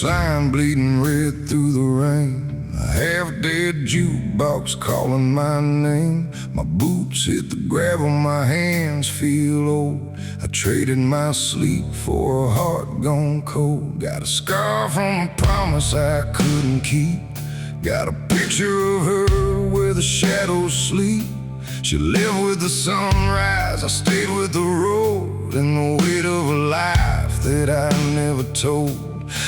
sign bleeding red through the rain. A half-dead jukebox calling my name. My boots hit the gravel, my hands feel old. I traded my sleep for a heart gone cold. Got a scar from a promise I couldn't keep. Got a picture of her where the shadows sleep. She lived with the sunrise, I stayed with the road, and the weight of a life that I never told.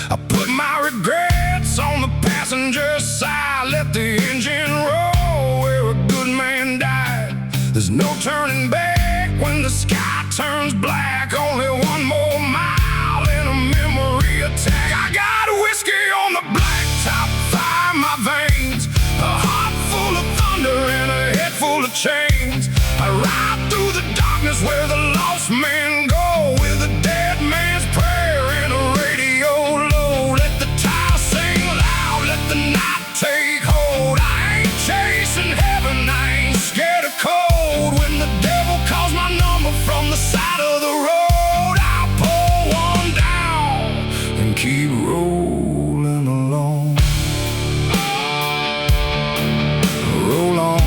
I put my regrets on the passenger side, let the engine roll where a good man died. There's no turning back when the sky turns black. Only one more mile in a memory attack. I got whiskey on the blacktop, fire in my veins, a heart full of thunder and a head full of chains. I ride through the darkness where the lost men go, with a dead man's prayer and a radio low. Let the tires sing loud, let the night take hold. I ain't chasing heaven, I ain't scared of cold. When the devil calls my number from the side of the road, I'll pull one down and keep rolling along. Roll on,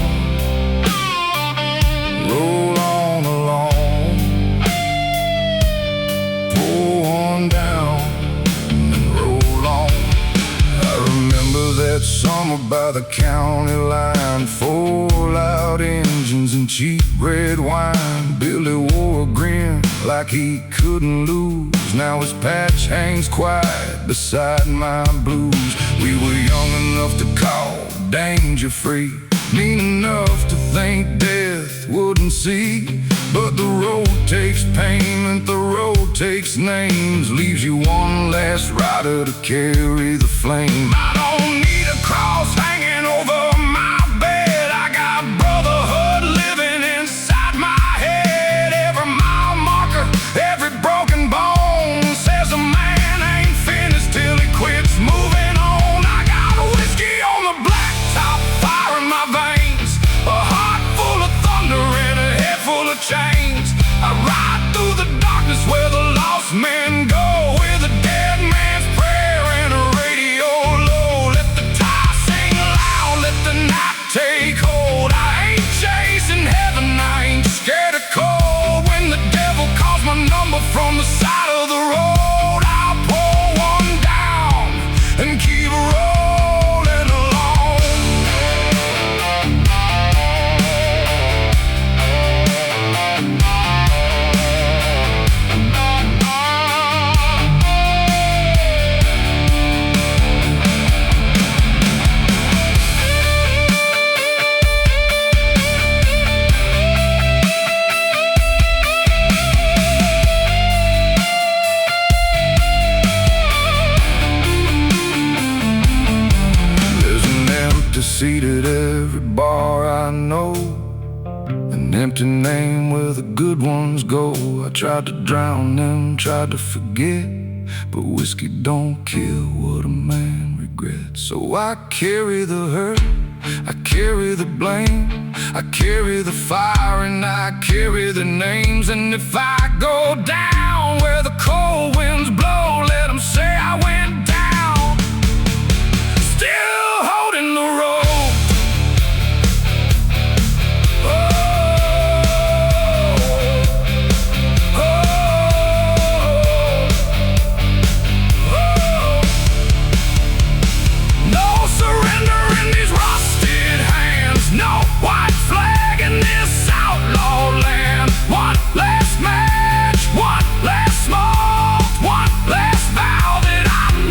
roll on along. Pull one down and roll on. I remember that summer by the county line, 4 loud engines and cheap red wine. Billy wore a grin like he couldn't lose. Now his patch hangs quiet beside my blues. We were young enough to call danger free, mean enough to think death wouldn't see. But the road takes payment, the road takes names, leaves you one last rider to carry the flame. I don't need a cross hanging over my bed, I got brotherhood living inside my head. Every mile marker, every broken bone says a man ain't finished till he quits moving on. I got whiskey on the blacktop, fire in my veins, a heart full of thunder and a head full of chains. I ride through the darkness where the lost men go, with a dead man's prayer and a radio low. Let the tires sing loud, let the night take hold. I ain't chasing heaven, I ain't scared of cold. When the devil calls my number from the side of the road, I'll pour one down and keep rolling along. Seat at every bar I know, an empty name where the good ones go. I tried to drown them, tried to forget, but whiskey don't kill what a man regrets. So I carry the hurt, I carry the blame, I carry the fire and I carry the names. And if I go down where the cold winds blow, let them say I went down, still holding the road. No white flag in this outlaw land. One last match, one last smoke, one last vow that I'm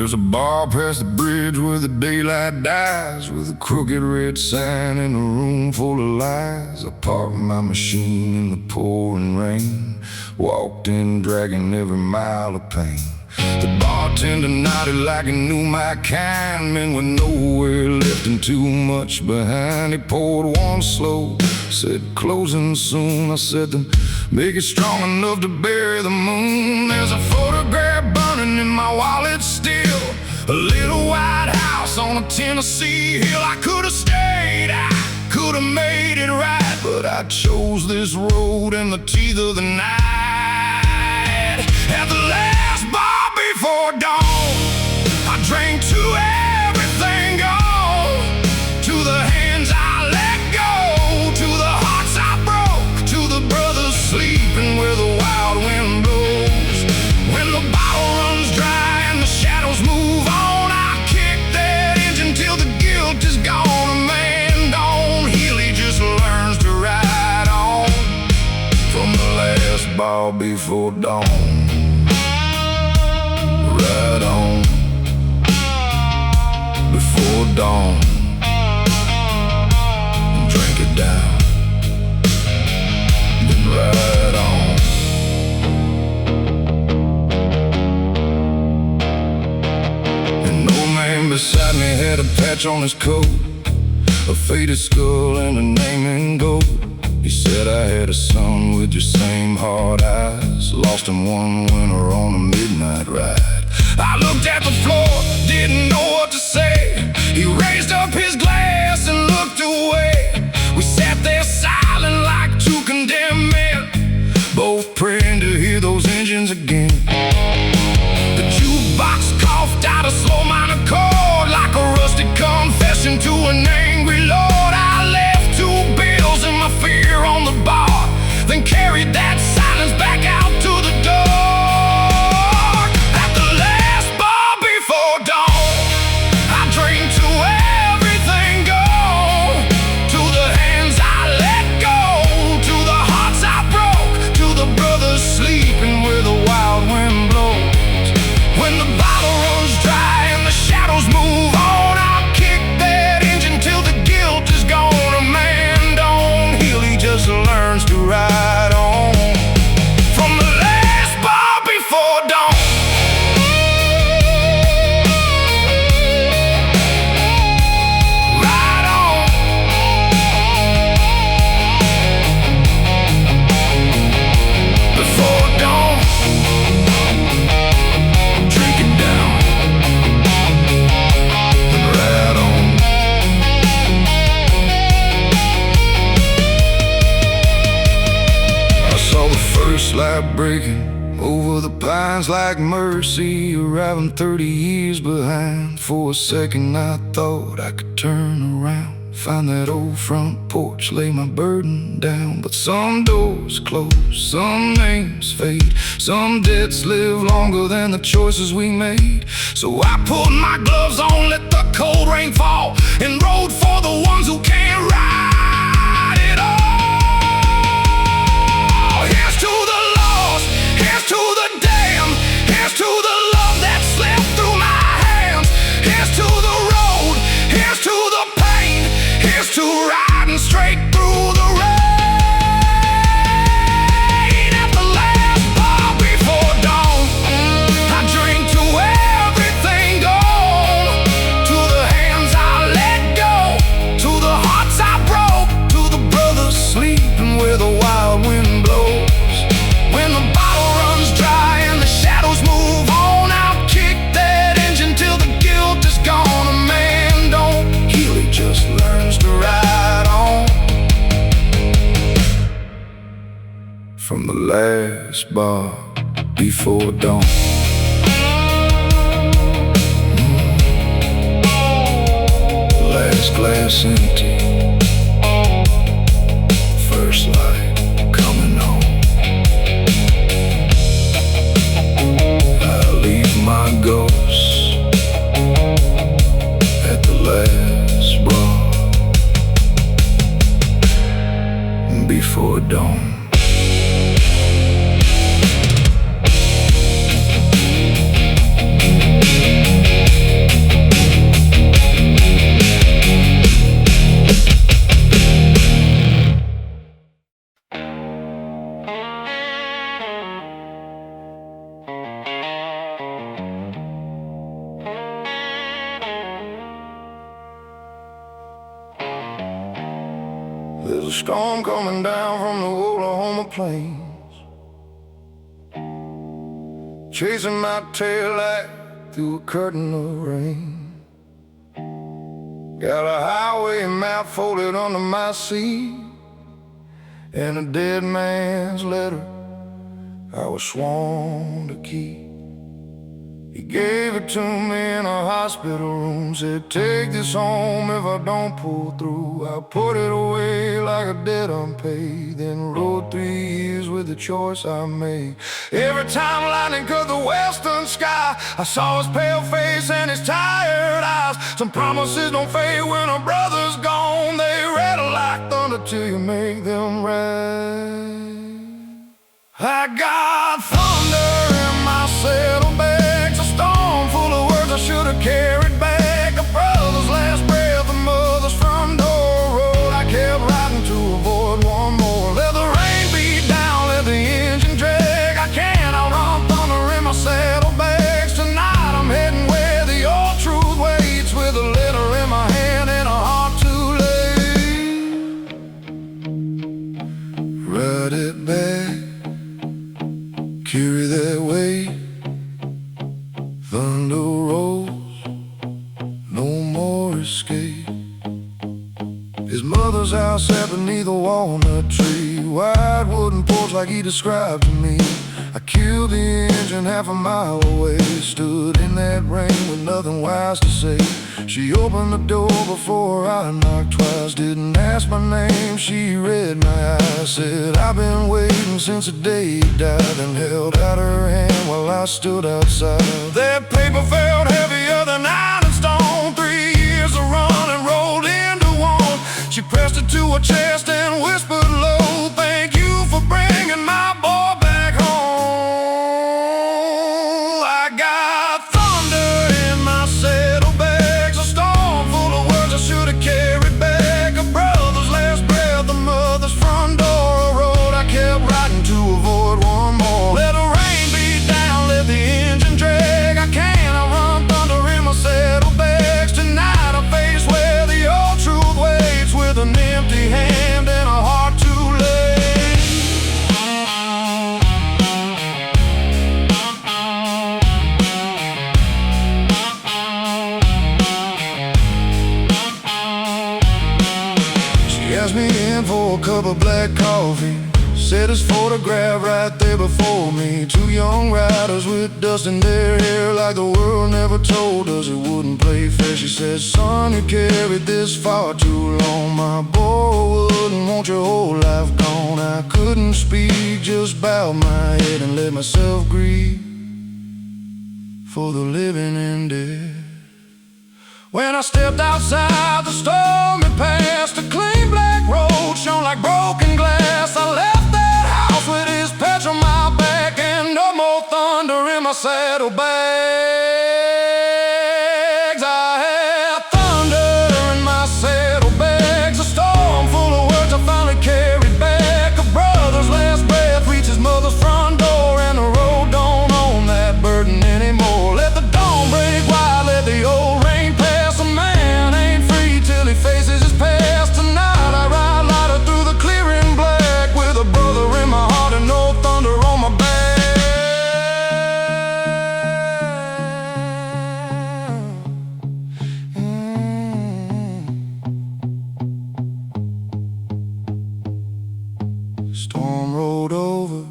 There's a bar past the bridge where the daylight dies, with a crooked red sign in a room full of lies. I parked my machine in the pouring rain, walked in dragging every mile of pain. The bartender nodded like he knew my kind, men with nowhere left and too much behind. He poured one slow, said closing soon. I said then make it strong enough to bury the moon. There's a photograph burning in my wallet still, a little white house on a Tennessee hill. I could have stayed, I could have made it right, but I chose this road in the teeth of the night. At the last bar before dawn, I drank to everything gone, to the hands I let go, to the hearts I broke, to the brothers sleeping where the wild wind blows. When the bottle runs dry and the shadows move on, I kick that engine till the guilt is gone. A man don't heal, he just learns to ride on. From the last bar before dawn, ride on before dawn, drink it down, then ride on. And no man beside me had a patch on his coat, a faded skull and a name in gold. He said I had a son with your same hard eyes, lost him one winter on a midnight ride. I looked at the floor, didn't know what to say. He raised up his glass and looked away. We sat there silent like two condemned men, both praying to hear those engines again. The jukebox coughed out a slow minor chord, like a rusted confession to an angry Lord. I left 2 bills and my fear on the bar, then carried that silence back out to the door. Light breaking over the pines like mercy, arriving 30 years behind. For a second I thought I could turn around, find that old front porch, lay my burden down. But some doors close, some names fade, some debts live longer than the choices we made. So I pulled my gloves on, let the cold rain fall, and rode for the ones who can't ride it all. Here's to the lost, here's to the damned, here's to the love that slipped through my hands. Here's to the road, here's to the pain, here's to riding straight through the rain. At the last bar before dawn, I drink to everything gone, to the hands I let go, to the hearts I broke, to the brothers sleeping where the wild wind blows. When the bottle runs dry and the shadows move on, I'll kick that engine till the guilt is gone. A man don't heal, he just learns to ride on. From the last bar before dawn. Last glass empty, first light coming on. I leave my ghost at the last bar before dawn. storm coming down from the Oklahoma plains, chasing my tail light through a curtain of rain. Got a highway map folded under my seat, and a dead man's letter I was sworn to keep. He gave it to me in a hospital room, said, take this home if I don't pull through. I put it away like a debt unpaid, then rode 3 years with the choice I made. Every time lightning cut the western sky, I saw his pale face and his tired eyes. Some promises don't fade when a brother's gone. They rattle like thunder till you make them right. I got thunder in my saddlebags, a storm full of words I should have carried back. A brother's last breath, a mother's front door road. I kept riding to avoid one more. Let the rain beat down, let the engine drag. I can't outrun thunder in my saddlebags. Tonight I'm heading where the old truth waits, with a letter in my hand and a heart too late. Ride it back, carry that weight. Thunder rolls, no more escape. His mother's house sat beneath a walnut tree, wide wooden porch like he described to me. I killed the engine half a mile away, stood in that rain with nothing wise to say. She opened the door before I knocked twice, didn't ask my name, she read my eyes. Said, I've been waiting since the day he died, and held out her hand while I stood outside. That paper felt heavier than iron and stone. 3 years of running rolled into one. She pressed it to her chest and whispered low, thank you for bringing my boy back home. I got thunder in my saddlebags, a storm full of words I should have carried back. A brother's last breath, a mother's front door, a road I kept riding to avoid one more. Let the rain beat down, let the engine drag. I can't outrun thunder in my saddlebags. Tonight I face where the old truth waits, with an empty hand and a heart too late. She asked me in for a cup of black coffee, set his photograph right there before me. 2 young riders with dust in their hair, like the world never told us it wouldn't play fair. She said, son, you carried this far too long. My boy wouldn't want your whole life gone. I couldn't speak, just bowed my head and let myself grieve for the living and dead. When I stepped outside the stormy past, a clean black road shone like broken glass. I left that house with his patch on my back, and no more thunder in my saddlebags. I had thunder in my saddlebags, a storm full of words I finally carried back. A brother's last breath reached his mother's front door, and the road don't own that burden anymore. Let the dawn break wide, let the old rain pass. A man ain't free till he faces his past. Tonight I ride lighter through the clearing black, with a brother in my heart and no thunder on my back. Storm rolled over,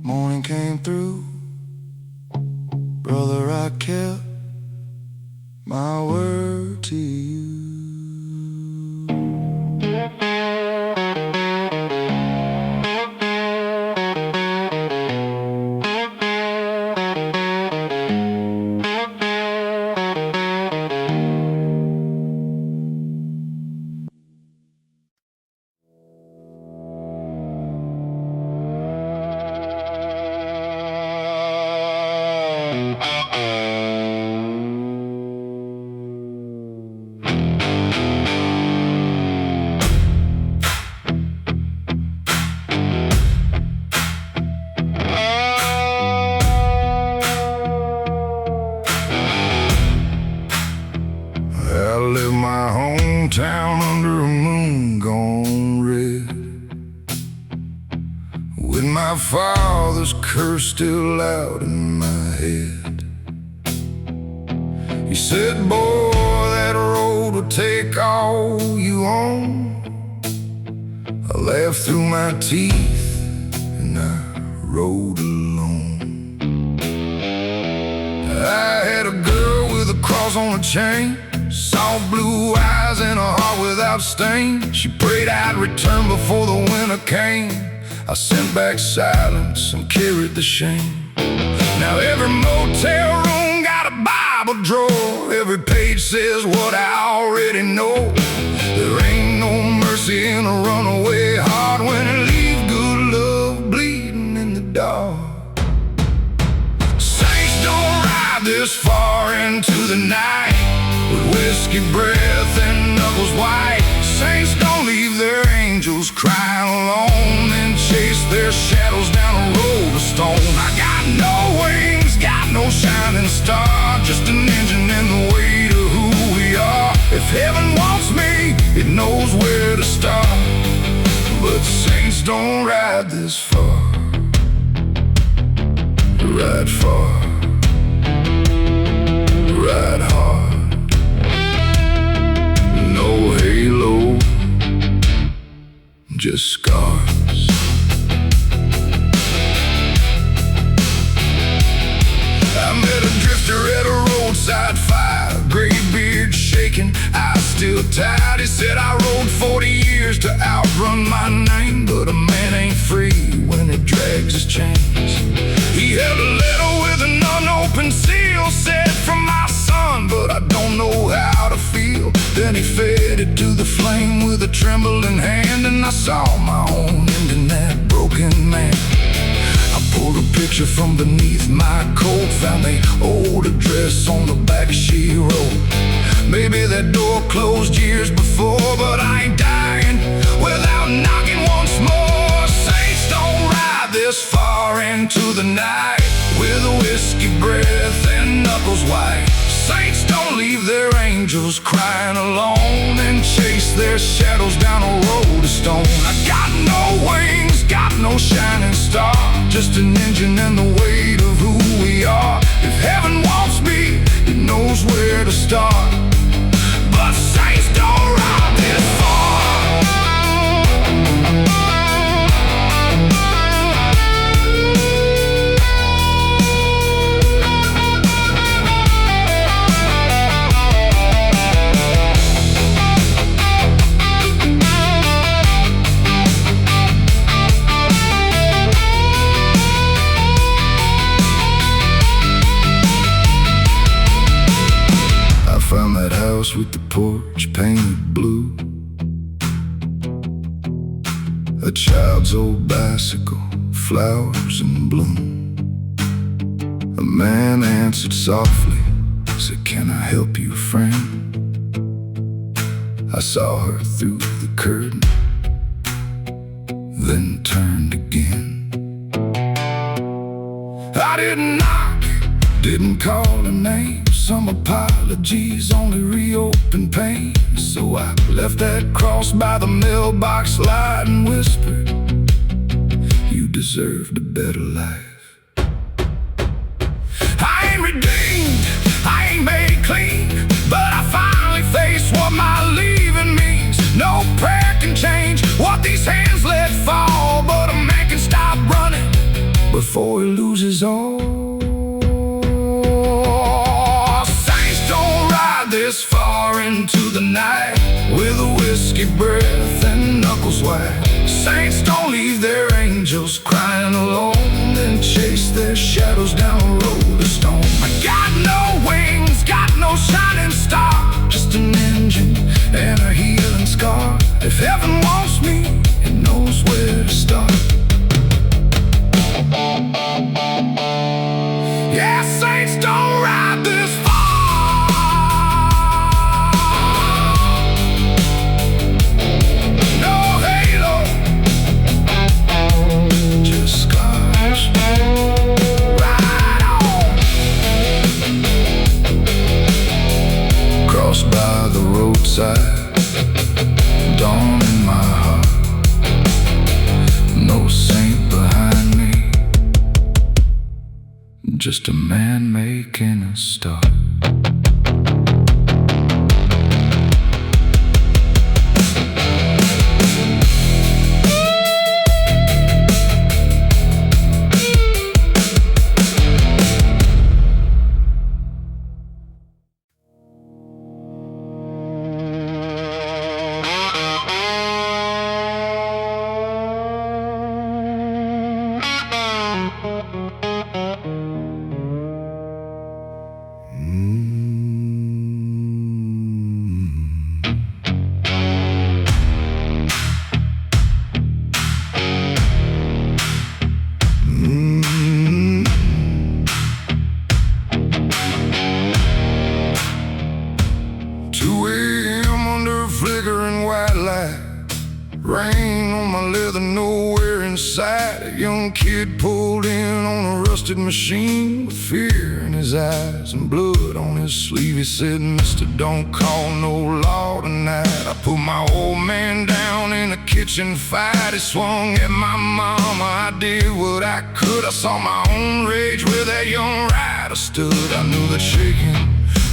morning came through. Brother, I kept my word to you. my father's curse still loud in my head. He said, boy, that road will take all you own. I laughed through my teeth and I rode alone. I had a girl with a cross on her chain, soft blue eyes and a heart without stain. She prayed I'd return before the winter came. I sent back silence and carried the shame. Now every motel room got a Bible drawer. Every page says what I already know. There ain't no mercy in a runaway heart when it leaves good love bleeding in the dark. Saints don't ride this far into the night with whiskey breath and knuckles white. Saints don't leave their angels crying alone and chase their shadows down a road of stone. I got no wings, got no shining star, just an engine in the weight of who we are. If heaven wants me, it knows where to start. But saints don't ride this far, ride far, ride hard. No halo, just scars. I met a drifter at a roadside fire, gray beard shaking, eyes still tied. He said I rode 40 years to outrun my name, but a man ain't free when it drags his chains. He held a letter with an unopened seal, said from my son, but I don't know how to feel. Then he fed it to the flame with a trembling hand, and I saw my own end in that broken man. I pulled a picture from beneath my coat, found the old address on the back she wrote. Maybe that door closed years before, but I ain't dying without knocking once more. Saints don't ride this far into the night with a whiskey breath and knuckles white. Saints don't leave their angels crying alone and chase their shadows down a road of stone. I got no wings, got no shining star, just an engine and the weight of who we are. If heaven wants me, it knows where to start. But saints don't ride this far. Found that house with the porch painted blue, a child's old bicycle, flowers in bloom. A man answered softly, said, can I help you, friend? I saw her through the curtain, then turned again. I didn't knock, didn't call her name. Some apologies only reopened pain. So I left that cross by the mailbox light and whispered, you deserved a better life. I ain't redeemed, I ain't made clean, but I finally faced what my leaving means. No prayer can change what these hands let fall, but a man can stop running before he loses all. This far into the night with a whiskey breath and knuckles white. Saints don't leave their angels crying alone and chase their shadows down a road of stone. I got no wings, got no shining star, just an engine and a healing scar. If heaven wants me, it knows where to start. Yeah, saints don't ride this far. By the roadside, dawn in my heart. just a man making a start. Rain on my leather, nowhere inside. A young kid pulled in on a rusted machine with fear in his eyes and blood on his sleeve. He said, "Mister, don't call no law tonight." I put my old man down in a kitchen fight. He swung at my mama, I did what I could. I saw my own rage where that young rider stood. I knew that shaking,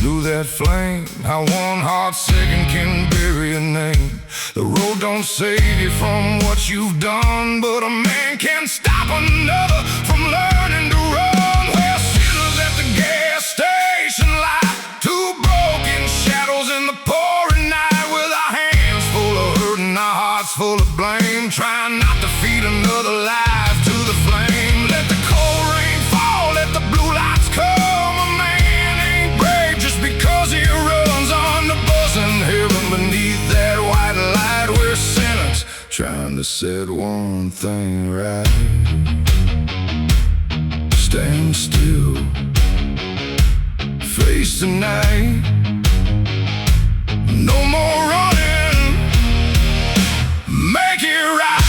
knew that flame, how one hot second can bury a name. The road don't save you from what you've done, but a man can stop another from learning to run. We're sinners at the gas station light, two broken shadows in the pouring night, with our hands full of hurt and our hearts full of blame, trying not to feed another life to the flame. Let the cold rain fall, let the blue lights come. A man ain't brave just because he runs on the buzzing heaven beneath that white light. We're sinners trying to set one thing right. Stand still, face the night. No more running, make it right.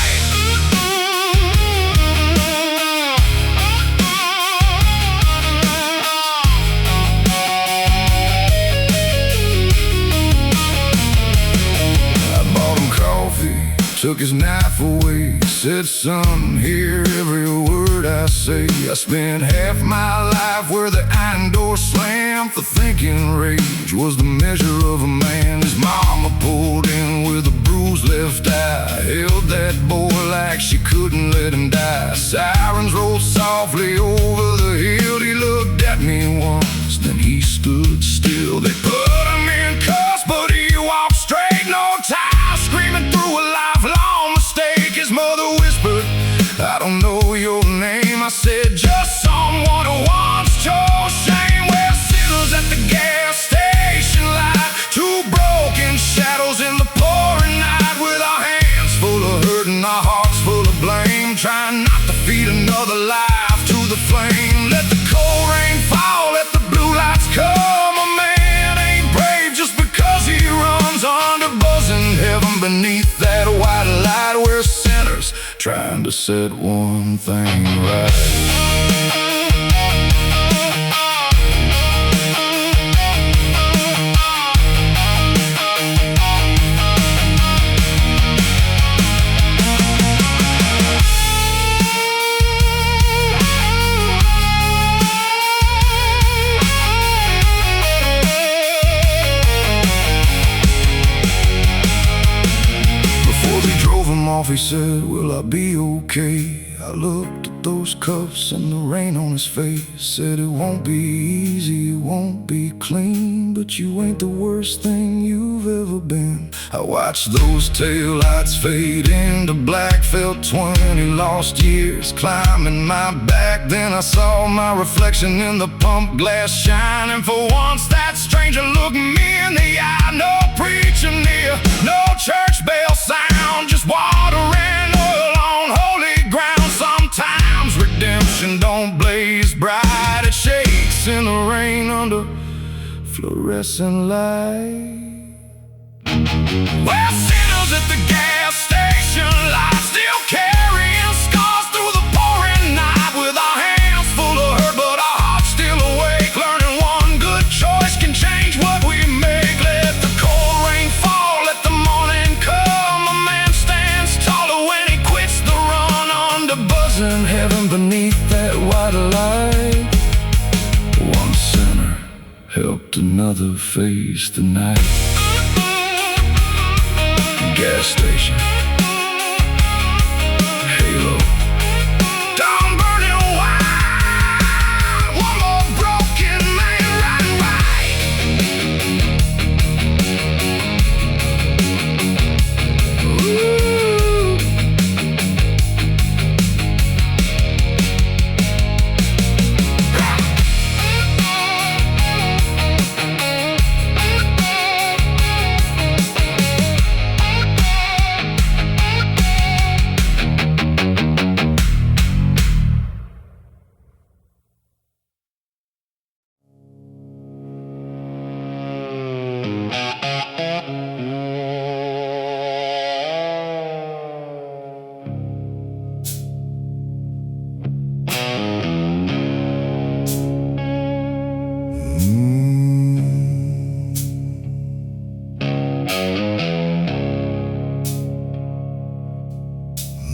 Took his knife away, said, "Son, hear every word I say. I spent half my life where the iron door slammed, for thinking rage was the measure of a man." His mama pulled in with a bruised left eye, held that boy like she couldn't let him die. Sirens rolled softly over the hill. He looked at me once, then he stood still. They put him in cuffs, but he walked straight, no ties, screaming through a lifelong mistake. His mother whispered, "I don't know your name." I said, "Just someone who once chose shame." We're sinners at the gas station light, two broken shadows in the pouring night, with our hands full of hurt and our hearts full of blame, trying not to feed another life to the flame. Let the cold rain fall, let the blue lights come. A man ain't brave just because he runs under buzzing heaven beneath that white light. We're sinners trying to set one thing right. He said, "Will I be okay?" I looked at those cuffs and the rain on his face. Said, "It won't be easy, it won't be clean, but you ain't the worst thing you've ever been." I watched those taillights fade into black, felt 20 lost years climbing my back. Then I saw my reflection in the pump glass shining. For once that stranger looked me in the eye. No preacher near, no church bell sound, just water and oil on holy ground. Sometimes redemption don't blaze bright, it shakes in the rain under fluorescent light. We're sinners at the gas station light, still carrying scars through the pouring night, with our hands full of hurt but our hearts still awake, learning one good choice can change what we make. Let the cold rain fall, let the morning come. A man stands taller when he quits the run, under buzzing heaven beneath that white light. felt another face tonight. Gas station, halo, dawn burning wide. One more broken man riding by.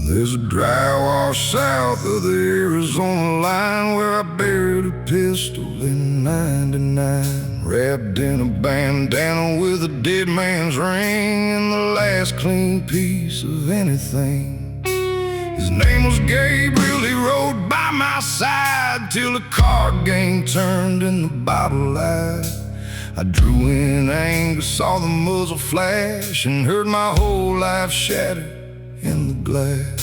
There's a dry wash south of the Arizona line where I buried a pistol in '99, wrapped in a bandana with a dead man's ring and the last clean piece of anything. His name was Gabriel, he rode by my side till the card game turned and the bottle lied. I drew in anger, saw the muzzle flash, and heard my whole life shattered in the glass.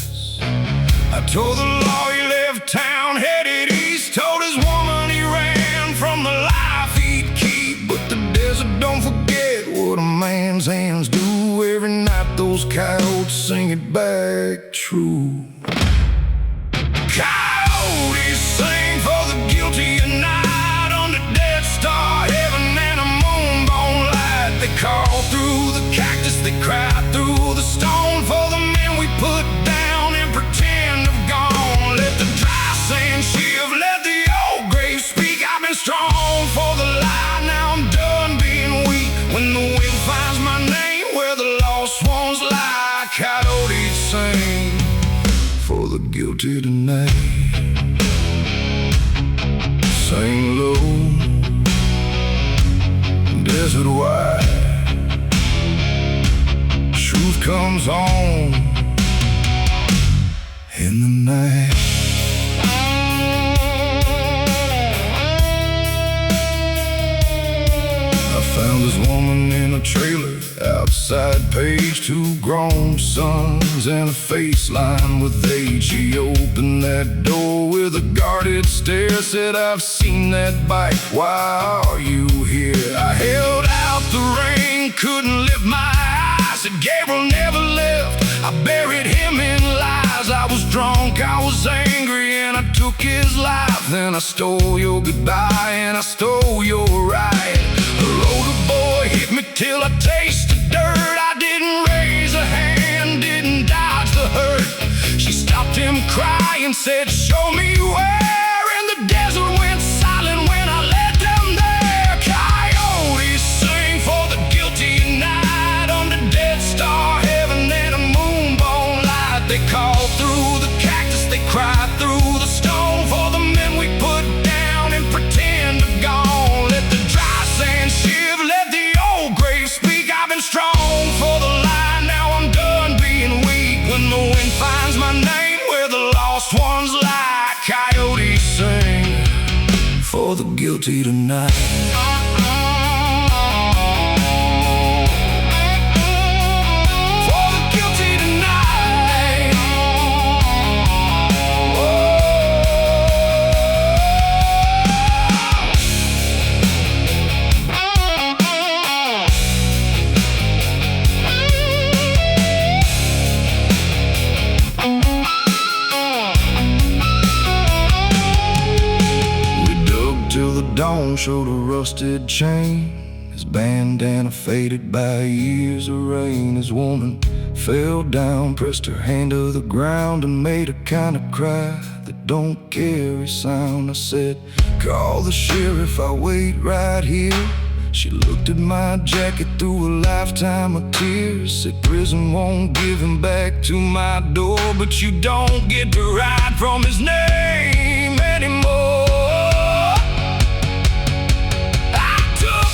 I told the law he left town, headed east, told his woman he ran from the life he'd keep. But the desert don't forget what a man's hands do. Every night those coyotes sing it back true. Coyotes sing for the guilty at night, under Death Star heaven and a moonbone light. They call through the cactus, they cry through the stone for the men we put down and pretend have gone. Let the dry sand shift, let the old grave speak. I've been strong for the lie, now I'm done being weak. When the wind finds my name where the lost ones lie, coyotes sing for the guilty tonight. Sing low, desert wide, truth comes on in the night. I found this woman in a trailer outside Page, 2 grown sons and a face lined with age. She opened that door with a guarded stare, said, I've seen that bike, why are you here? I held out the rain, couldn't lift my eyes, said Gabriel never left, I buried him in lies. I was drunk, I was angry, and I took his life. Then I stole your goodbye and I stole your right. A roller boy hit me till I tasted dirt. I didn't raise a hand, didn't dodge the hurt. She stopped him crying, said, show me where. And the desert went silent when I led them there. Coyotes sing for the guilty at night, under Death Star heaven and a moonbone light. They call through the cactus, they cry through the stone for the men we put down and pretend are gone. Let the dry sand shift, let the old grave speak. I've been strong for the lie, now I'm done being weak. When the wind finds my name where the lost ones lie, coyotes sing for the guilty tonight. Dawn showed a rusted chain, his bandana faded by years of rain. His woman fell down, pressed her hand to the ground, and made a kind of cry that don't carry sound. I said, call the sheriff, I'll wait right here. She looked at my jacket through a lifetime of tears, said prison won't give him back to my door, but you don't get to ride from his name anymore. I took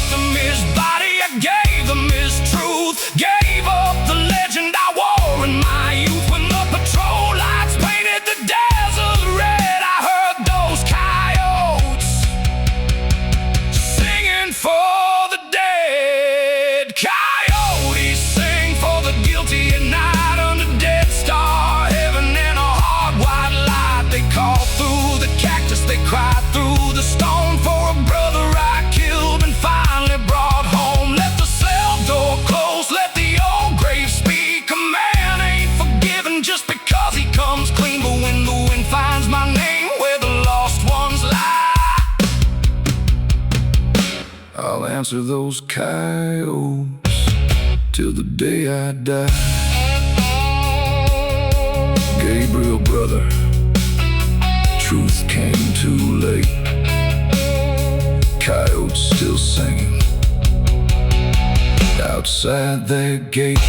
answer those coyotes till the day I die. Gabriel, brother, truth came too late. Coyotes still singing outside their gate.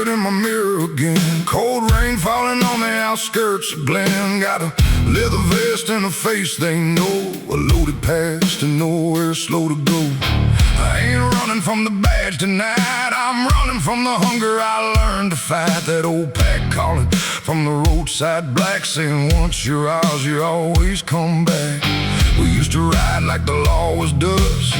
In my mirror again, cold rain falling on the outskirts of Glen. Got a leather vest and a face they know, a loaded past and nowhere slow to go. I ain't running from the badge tonight, I'm running from the hunger I learned to fight. That old pack calling from the roadside black, saying once you're ours you always come back. We used to ride like the law was dust,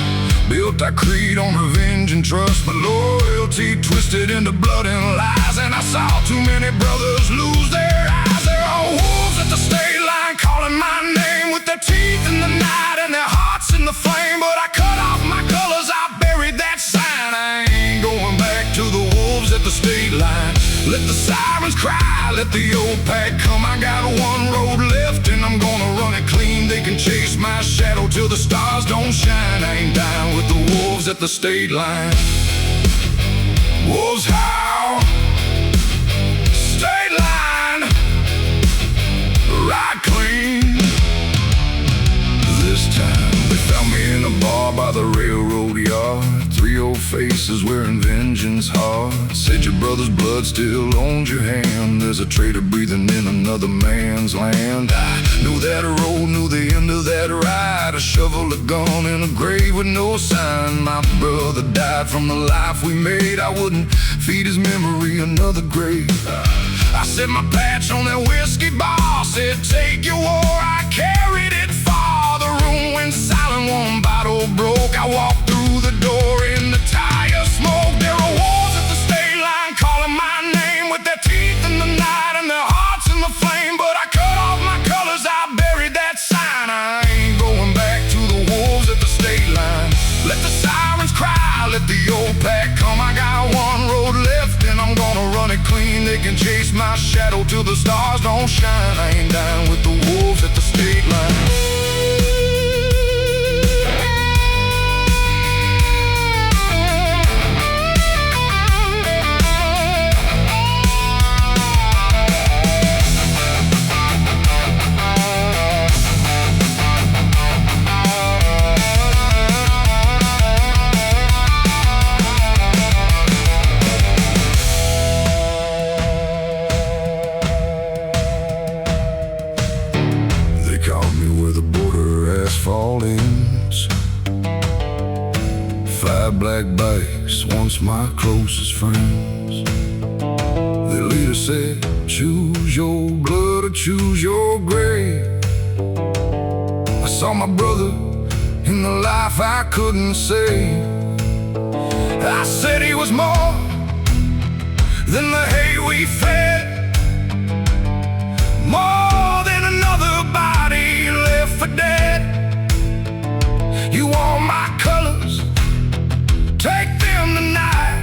built our creed on revenge and trust, but loyalty twisted into blood and lies. And I saw too many brothers lose their eyes. There are wolves at the state line calling my name, with their teeth in the night and their hearts in the flame. But I cut off my colors, I buried that sign. I ain't going back to the wolves at the state line. Let the sirens cry, let the old pack come. I got one road left and I'm gonna run it clean. They can chase my shadow till the stars don't shine. I ain't down with the wolves at the state line. Wolves howl, state line, ride clean. This time they found me in a bar by the railroad yard. 3 old faces wearing vengeance hard. Said your brother's blood still owns your hand. There's a traitor breathing in another man's land. I knew that road, knew the end of that ride. A shovel, a gun, and a grave with no sign. My brother died from the life we made. I wouldn't feed his memory another grave. I set my patch on that whiskey bar, said take your war, I carried it far. The room went silent, one bottle broke. I walked through the door in the tire smoke. There are wolves at the state line calling my name, with their teeth in the night and their hearts in the flame. But I cut off my colors, I buried that sign. I ain't going back to the wolves at the state line. Let the sirens cry, let the old pack come. I got one road left and I'm gonna run it clean. They can chase my shadow till the stars don't shine. I ain't down with the wolves at the state line. Ends. 5 black bikes, once my closest friends. The leader said, choose your blood or choose your grave. I saw my brother in the life I couldn't save. I said he was more than the hay we fed, more than another body left for dead. You want my colors, take them tonight,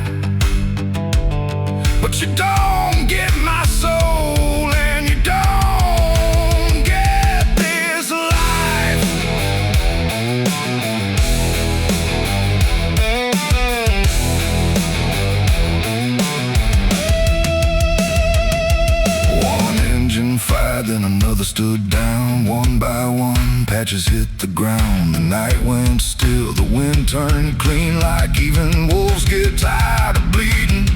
but you don't get my soul and you don't get this life. Others stood down one by one, patches hit the ground. The night went still, the wind turned clean, like even wolves get tired of bleeding.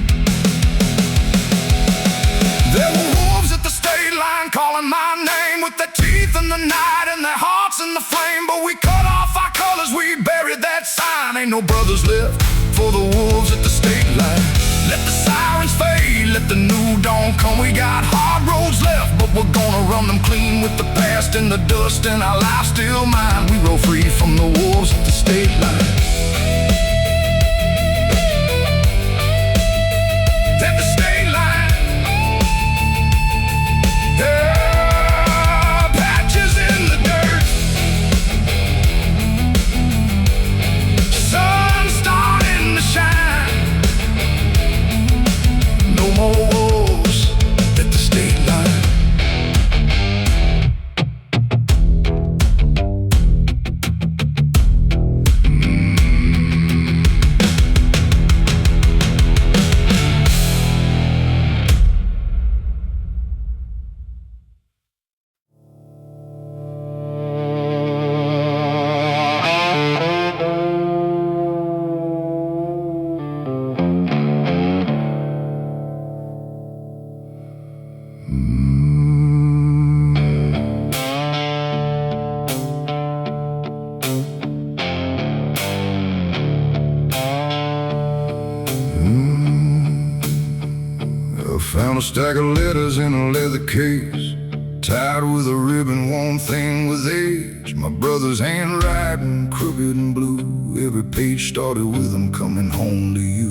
There were wolves at the state line calling my name, with their teeth in the night and their hearts in the flame. But we cut off our colors, we buried that sign. Ain't no brothers left for the wolves at the state line. Let the sirens fade, let the new dawn come. We got hard roads left, but we're gonna run them clean, with the past in the dust and our life still mine. We roll free from the wolves at the state line. At the state line, yeah, patches in the dirt, sun starting to shine. No more wolves at the state line. Found a stack of letters in a leather case, tied with a ribbon, one thing with age. My brother's handwriting, crooked and blue. Every page started with "I'm coming home to you."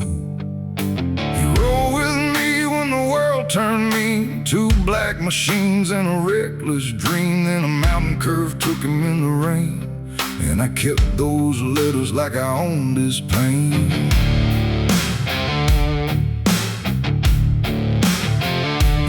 He rode with me when the world turned mean, two black machines and a reckless dream. Then a mountain curve took him in the rain, and I kept those letters like I owned his pain.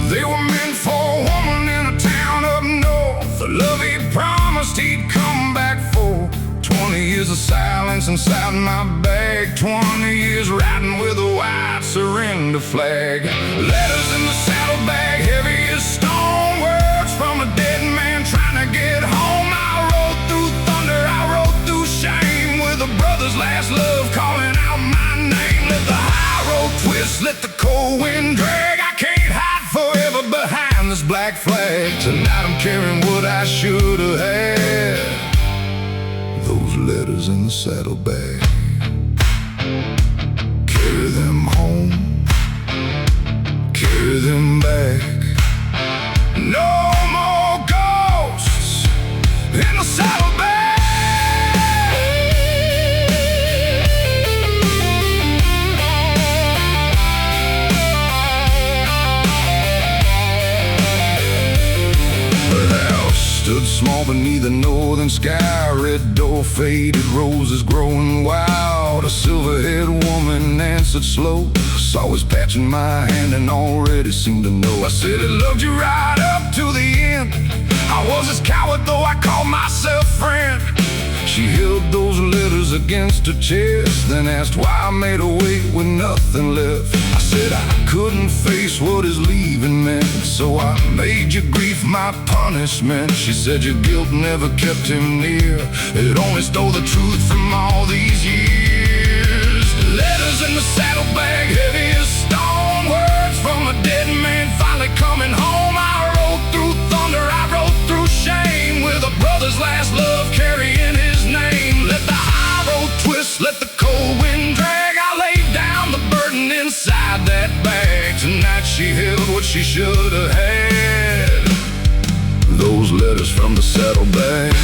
They were meant for a woman in a town up north, the love he promised he'd come back for. 20 years of silence inside my bag, 20 years riding with a white surrender flag. Letters in the saddlebag, heavy as stone, words from a dead man trying to get home. I rode through thunder, I rode through shame, with a brother's last love calling out my name. Let the high road twist, let the cold wind drag. I can't hide forever behind this black flag. Tonight I'm carrying what I should have had, those letters in the saddlebag. Carry them home, carry them back. No more ghosts in the saddlebag. Stood small beneath the northern sky, red door faded, roses growing wild. A silver-haired woman answered slow, saw his patch in my hand and already seemed to know. I said I loved you right up to the end. I was as coward though I called myself friend. She held those letters against her chest, then asked why I made her wait with nothing left. I said I couldn't face what his leaving meant, so I made your grief my punishment. She said your guilt never kept him near, it only stole the truth from all these years. Letters in the saddlebag, heavy as stone, words from a dead man finally coming home. I rode through thunder, I rode through shame, with a brother's last love carrying his name. Let the high road twist, let the cold wind drag. I laid down the burden inside that bag. Tonight she held what she should have had, those letters from the saddlebag.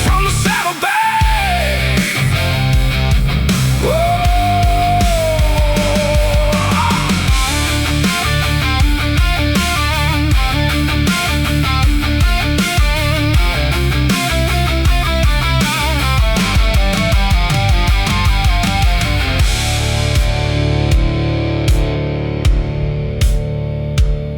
From the saddlebag. Whoa.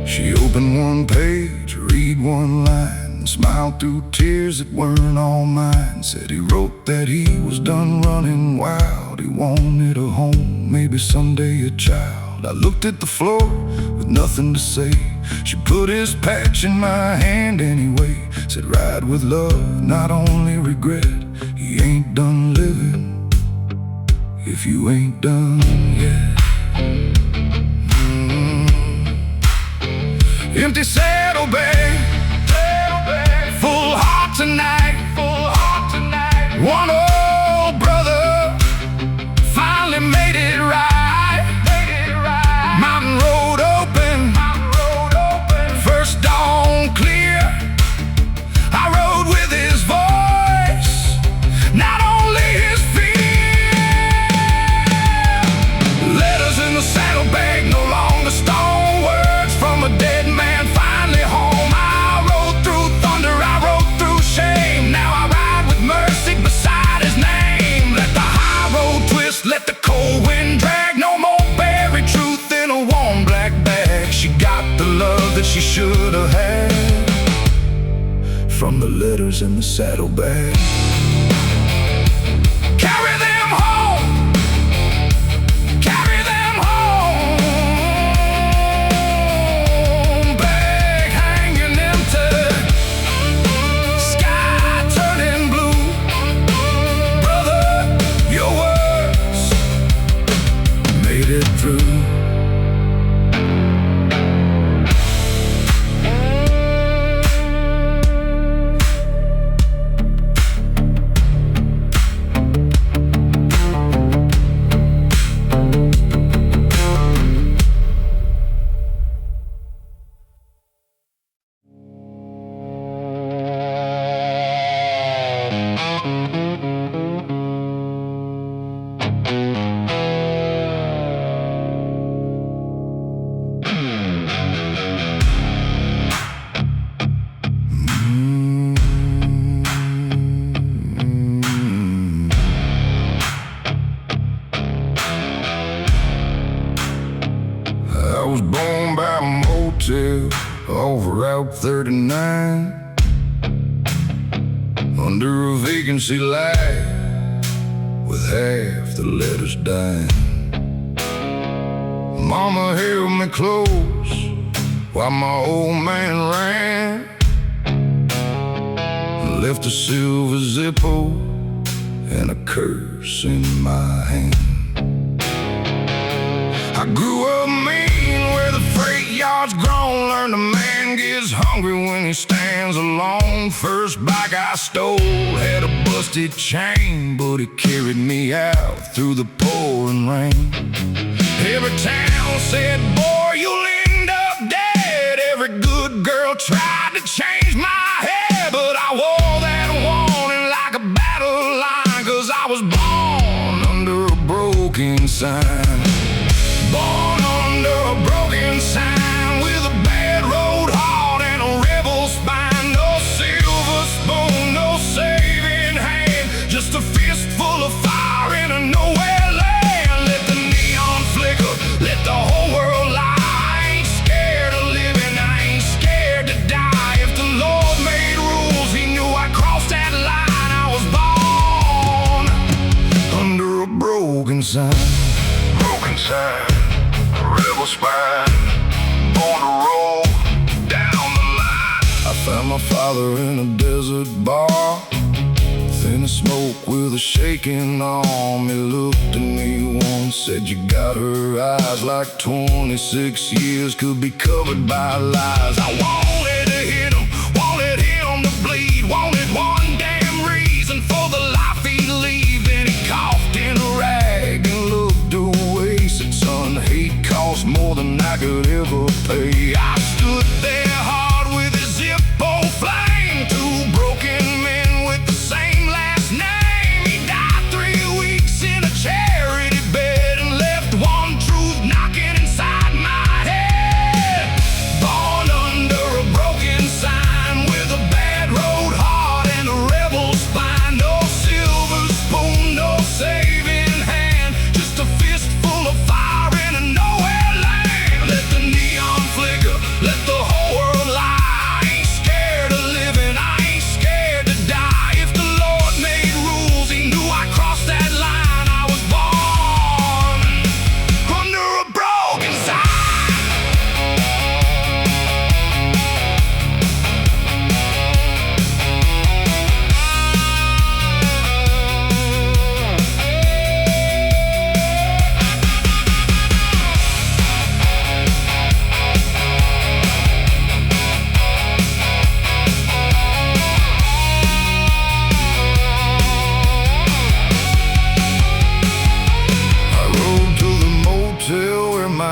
She opened one page, read one line, smiled through tears that weren't all mine. Said he wrote that he was done running wild, he wanted a home, maybe someday a child. smiled. I looked at the floor with nothing to say. She put his patch in my hand anyway. Said ride with love, not only regret. He ain't done living if you ain't done yet. Empty saddlebag, full heart tonight, One old brother finally made it right. Mountain road open, first dawn clear. I rode with his voice, not only his fear. Letters in the saddlebag, no longer stone words from a dead man finally home. I rode through thunder, I rode through shame. Now I ride with mercy beside his name. Let the high road twist, let the cold wind drag. No more buried truth in a warm black bag. She got the love that she should have had from the letters in the saddlebag. Carry them home, carry them home. Bag hanging empty, sky turning blue. Brother, your words made it through. I was born by a motel over Route 39, under a vacancy light with half the letters dying. Mama held me close while my old man ran, left a silver Zippo and a curse in my hand. I grew up mean where the freight yard's grown. Learned a man gets hungry when he stands alone. First bike I stole had a busted chain, but it carried me out through the pouring rain. Every town said, boy, you'll end up dead. Every good girl tried to change my head, but I wore that warning like a battle line, 'cause I was born under a broken sign. Born under a broken sign, with a bad road heart and a rebel spine. No silver spoon, no saving hand, just a fistful of fire in a nowhere land. Let the neon flicker, let the whole world lie. I ain't scared of living, I ain't scared to die. If the Lord made rules, he knew I'd cross that line. I was born under a broken sign. Broken sign, rebel spine, born to roll down the line. I found my father in a desert bar, thin as smoke with a shaking arm. He looked at me once, said you got her eyes like 26 years could be covered by lies. I wanted to hit him, wanted him to bleed, wanted one damn reason for the life he'd leave. Then he coughed in a rag and looked away, said son, hate costs more than I could ever pay. I stood there hard with a Zippo flame, two broken men with the same last name. He died 3 weeks in a charity bed and left one truth knocking inside my head. Born under a broken sign, with a bad road heart and a rebel spine. No silver spoon, no saving hand, just a fistful of fire in a nowhere land. Let the neon flicker, let the whole world lie. I ain't scared of living, I ain't scared to die. If the Lord made rules, he knew I'd cross that line. I was born under a broken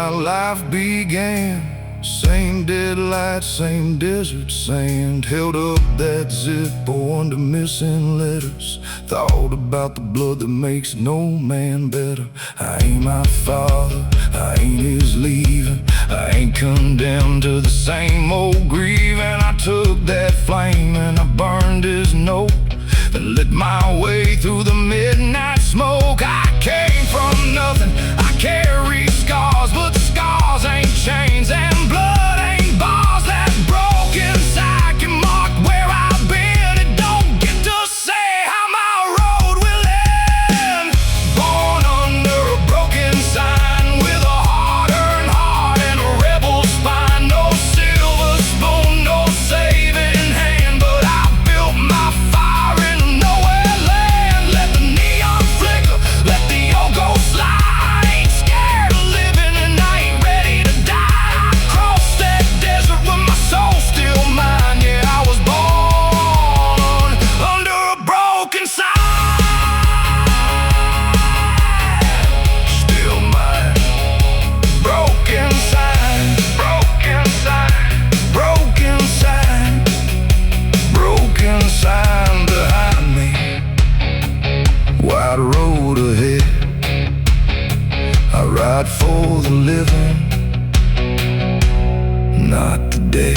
my life began. Same dead light, same desert sand. Held up that Zippo under missing letters. Thought about the blood that makes no man better. I ain't my father, I ain't his leaving. I ain't condemned to the same old grieving. I took that flame and I burned his note, then lit my way through the midnight smoke. I came from nothing, I carry scars, but the scars ain't chains and blood ain't bars. That broken side can mark where I've been. It don't get to say how my road will end. Born under a broken sign, with a hard-earned heart and a rebel spine. No silver spoon, no saving hand, but I built my fire in nowhere land. Let the neon flicker, let the old go slide. I ain't scared of living and I ain't ready to die. I crossed that desert with my soul still mine. Yeah, I was born under a broken sign. Still mine. Broken sign, broken sign, broken sign, broken sign behind me. Wide road ahead, I ride for the living, not the dead.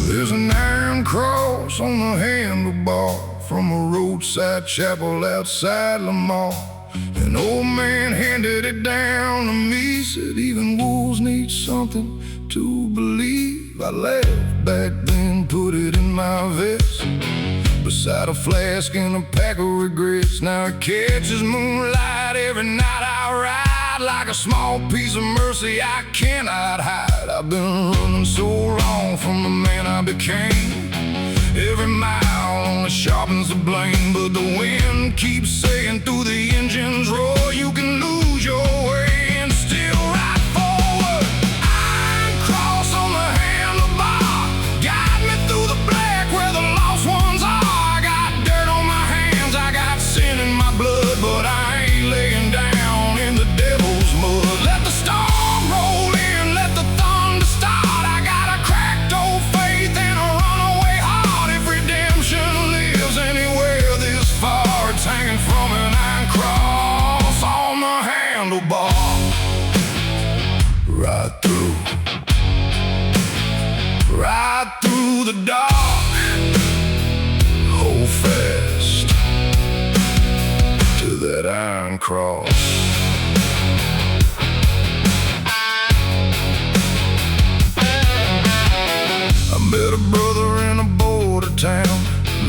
There's an iron cross on the handlebar from a roadside chapel outside Lamar. An old man handed it down to me, said even wolves need something to believe. I laughed back then, put it in my vest, beside a flask and a pack of regrets. Now it catches moonlight every night I ride, like a small piece of mercy I cannot hide. I've been running so long from the man I became. Every mile only sharpens the blame, but the wind keeps saying through the engine's roar, you can lose your way and still ride forward. Iron cross on the handlebar, guide me through the black where the lost ones are. I got dirt on my hands, I got sin in my blood, but I ain't laying down in the devil's mud. Let the storm roll in, let the thunder start. I got a cracked old faith and a runaway heart. If redemption lives anywhere this far, it's hanging from an iron cross on the handlebar. Right through the dark, hold fast to that iron cross. I met a brother in a border town,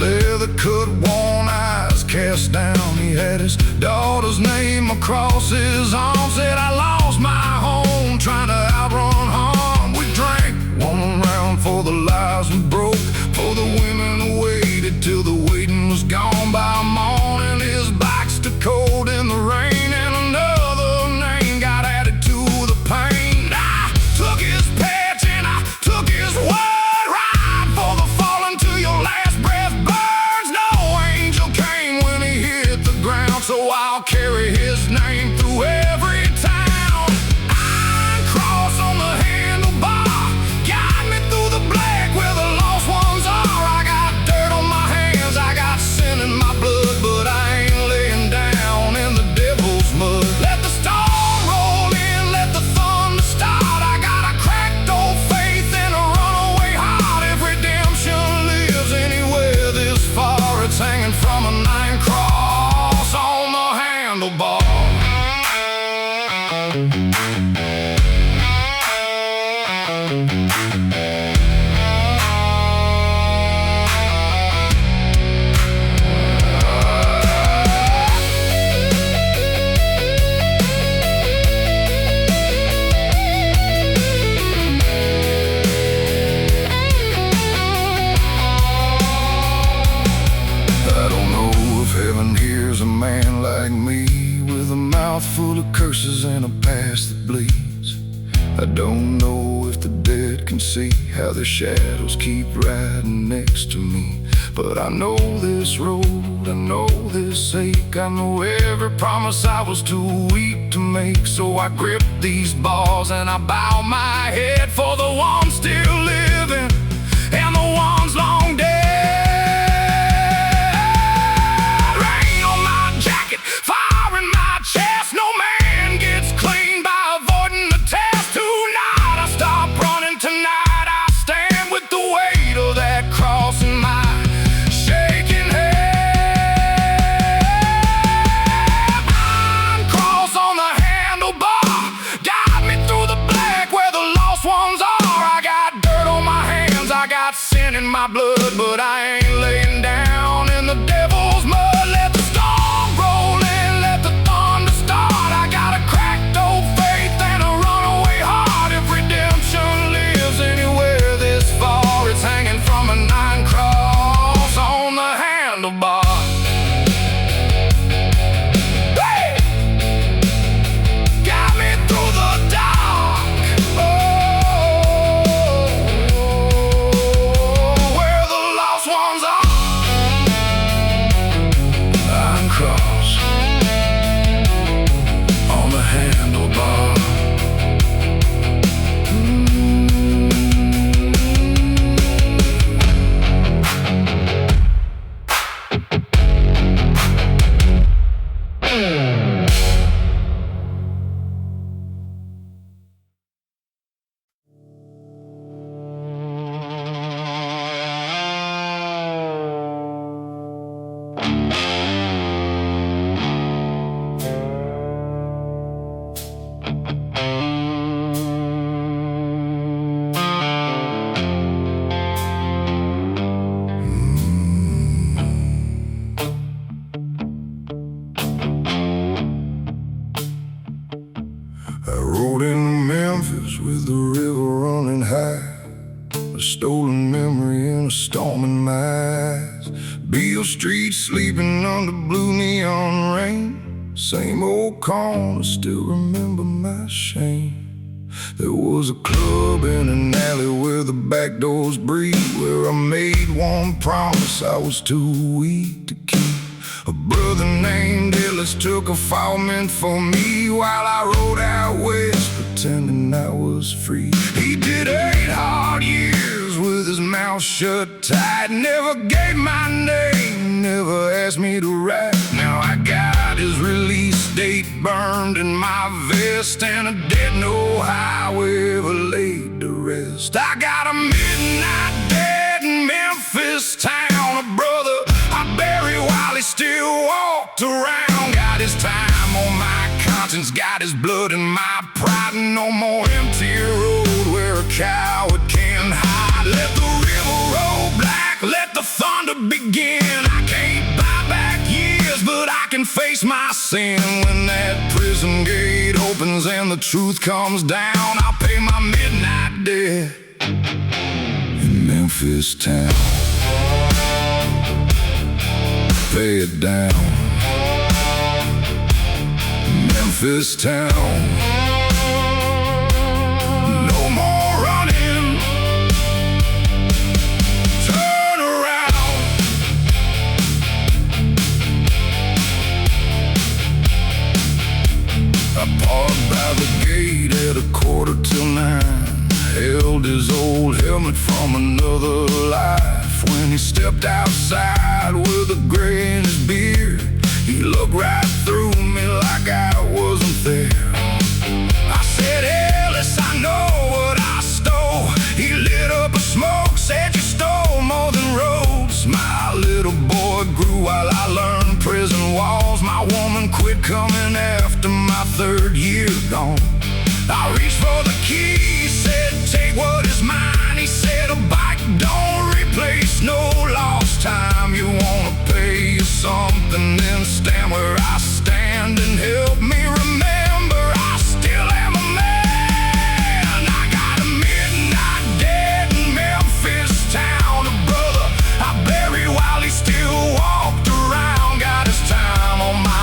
leather cut, worn eyes cast down. He had his daughter's name across his arm, said I lost my home trying to outrun harm. We drank one round for the lives we broke, for the women who waited till the waiting was gone. By morning his bike stood cold in the rain, and another name got added to the pain. I took his patch and I took his word, ride for the fallen till your last breath burns. No angel came when he hit the ground, so I'll carry his name through every town. Iron cross on the handlebar, guide me through the black where the lost ones are. I got dirt on my hands, I got sin in my blood, but I ain't laying down in the devil's mud. Let the storm roll in, let the thunder start. I got a cracked old faith and a runaway heart. If redemption lives anywhere this far, it's hanging from an iron cross. man like me, with a mouth full of curses and a past that bleeds. I don't know if the dead can see how their shadows keep riding next to me. But I know this road, I know this ache, I know every promise I was too weak to make. So I grip these bars and I bow my head for the ones still living and the ones long dead. Rain on my jacket, fire in my chest. No man gets clean by avoiding the test. Tonight I stop running, tonight I stand with the weight of that cross in my shaking head. Iron cross on the handlebar, guide me through the black where the lost ones are. I got dirt on my hands, I got sin in my blood, but I ain't laying down in the devil's mud. Let the storm roll in, let the thunder start. I got a cracked old faith and a runaway heart. If redemption lives anywhere this far, it's hanging from an iron cross on the handlebar. Hey! Got me through the dark. Where the lost ones are. Iron cross on the handlebar. I rode into Memphis with the river running high, a stolen memory and a storm in my eyes. Beale Street sleeping under blue neon rain, same old corner, still remember my shame. There was a club in an alley where the back doors breathe, where I made one promise I was too weak to keep. A brother named Ellis took a fall meant for me while I rode out west pretending I was free. He did 8 hard years with his mouth shut tight, never gave my name, never asked me to write. Now I got his release date burned in my vest, and a dead no highway ever laid to rest. I got a midnight dead in Memphis town, a brother I buried while he still walked around. Got his time on my conscience, got his blood in my pride. No more empty road where a coward can hide. Let the river roll black, let the thunder begin. I can't buy back years, but I can face my sin. When that prison gate opens and the truth comes down, I'll pay my midnight debt in Memphis town. Pay it down, Memphis town. No more running, turn around. I parked by the gate at 9:15, held his old helmet from another life. When he stepped outside with a gray in his beard, he looked right through me like I wasn't there. I said, Ellis, I know what I stole. He lit up a smoke, said you stole more than roads. My little boy grew while I learned prison walls. My woman quit coming after my 3rd year gone. I reached for the key, said take what is mine. He said a bike don't replace no lost time. You wanna pay you something, then stand where I stand and help me remember I still am a man. I got a midnight dead in Memphis town, a brother I buried while he still walked around. Got his time on my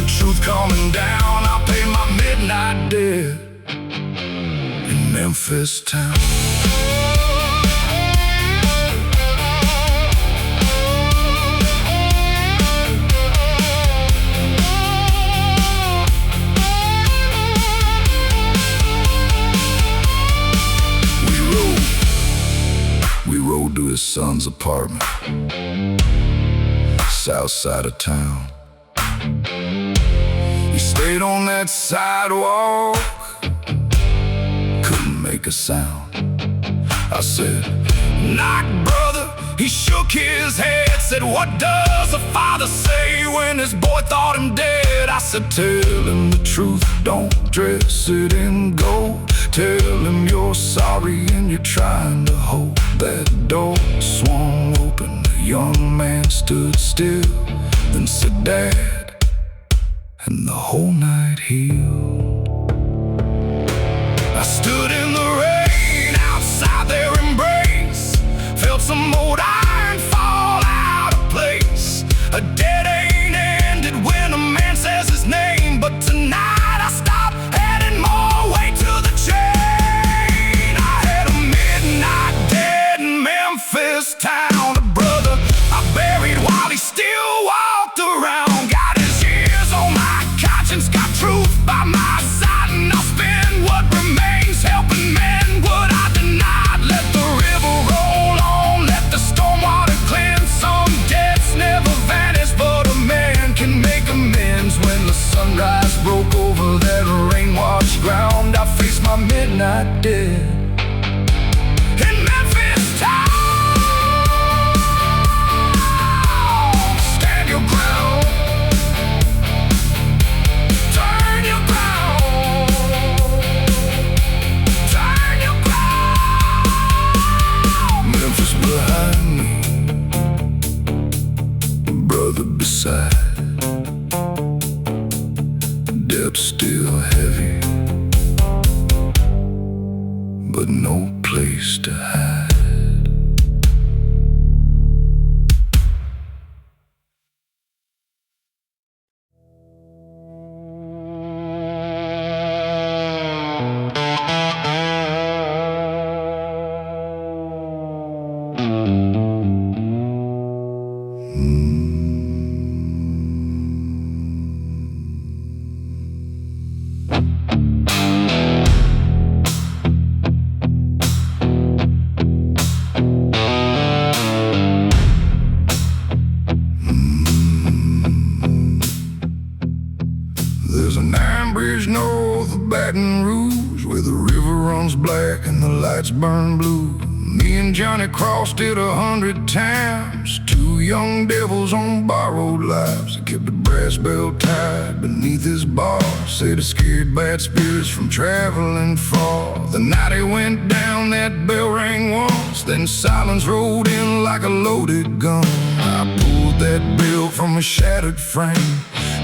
the truth coming down. I'll pay my midnight debt in Memphis town. We rode to his son's apartment, south side of town. He stayed on that sidewalk, couldn't make a sound. I said, "Knock, brother." He shook his head, said, "What does a father say when his boy thought him dead?" I said, "Tell him the truth, don't dress it in gold. Tell him you're sorry and you're trying to hold." That door swung open, the young man stood still, then said, "Dad," and the whole night healed. I stood in the rain outside their embrace, felt some old iron fall out of place. A dead ain't ended when a man says his name, but tonight I stopped adding more weight to the chain. I had a midnight dead in Memphis town, a brother I buried while he still walked around. Got his ears on my conscience, got truth by my side, and I'll spend what remains helping men what I denied. Let the river roll on, let the storm water cleanse. Some debts never vanish, but a man can make amends. When the sunrise broke over that rain-washed ground, I faced my midnight dead in Memphis town. Stand your ground, turn your ground, turn your ground. Memphis behind me, brother beside, debt still heavy, but no place to hide. There's an iron bridge north of Baton Rouge, where the river runs black and the lights burn blue. Me and Johnny crossed it 100 times, two young devils on borrowed lives. He kept a brass bell tied beneath his bar, said it scared bad spirits from traveling far. The night he went down, that bell rang once, then silence rolled in like a loaded gun. I pulled that bell from a shattered frame,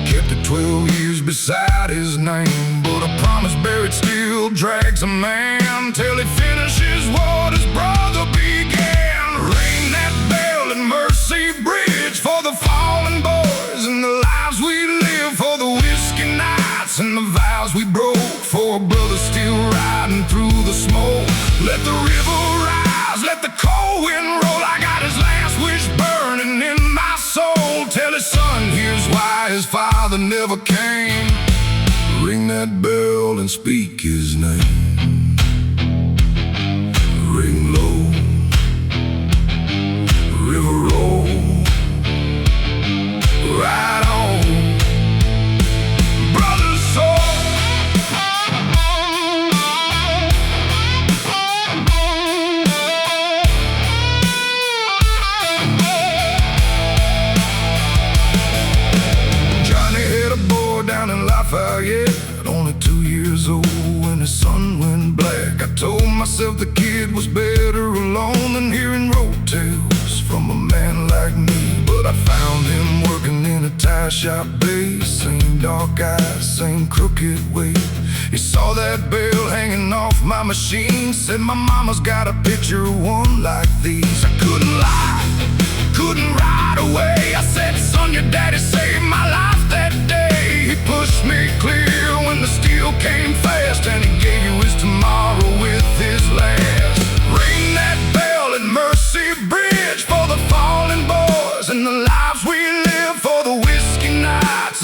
kept it 12 years beside his name. But a promise buried still drags a man till he finishes what his brother began. Ring that bell at Mercy Bridge for the fallen boys and the lives we live, for the whiskey nights and the vows we broke, for a brother still riding through the smoke. Let the river rise, let the cold wind roll. I got his last wish burning in my soul. Tell his son here's why his father never came. Ring that bell and speak his name. Ring low, river roll, right on, brother's soul. Johnny had a boy down in Lafayette, only 2 years old when his sun went black. I told myself the kid was better alone than hearing road tales from a man like me. But I found him working in a tire shop base, same dark eyes, same crooked way. He saw that bell hanging off my machine, said my mama's got a picture of one like these. I couldn't lie, couldn't ride away. I said, son, your daddy saved my life that day. He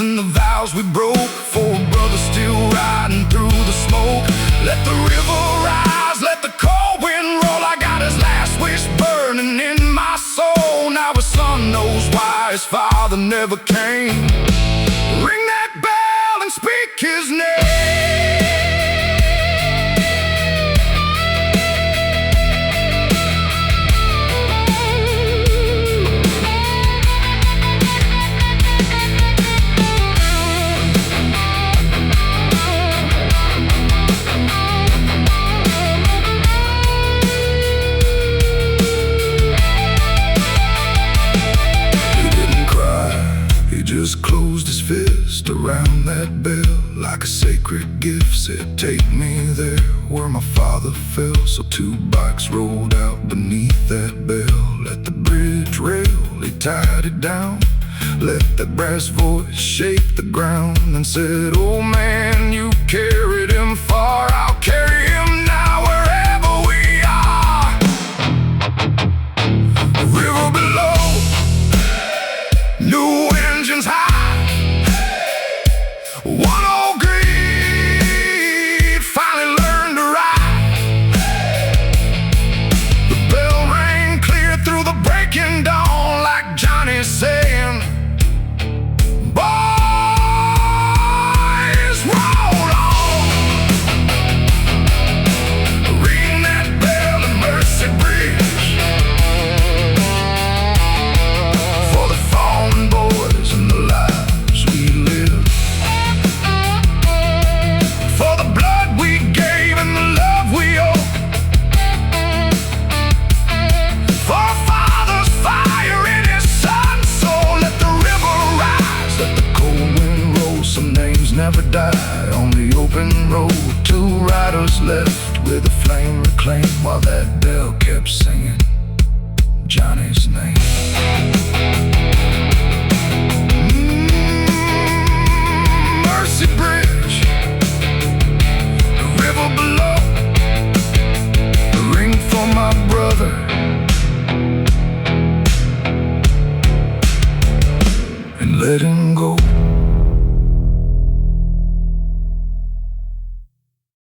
and the vows we broke. Four brothers still riding through the smoke. Let the river rise, let the cold wind roll. I got his last wish burning in my soul. Now his son knows why his father never came. Ring that bell and speak his name. Just closed his fist around that bell like a sacred gift. Said, take me there where my father fell. So two bikes rolled out beneath that bell. At the bridge rail, he tied it down. Let that brass voice shake the ground and said, oh man, you carried him far. I'll carry him now wherever we are. River below, new engines high.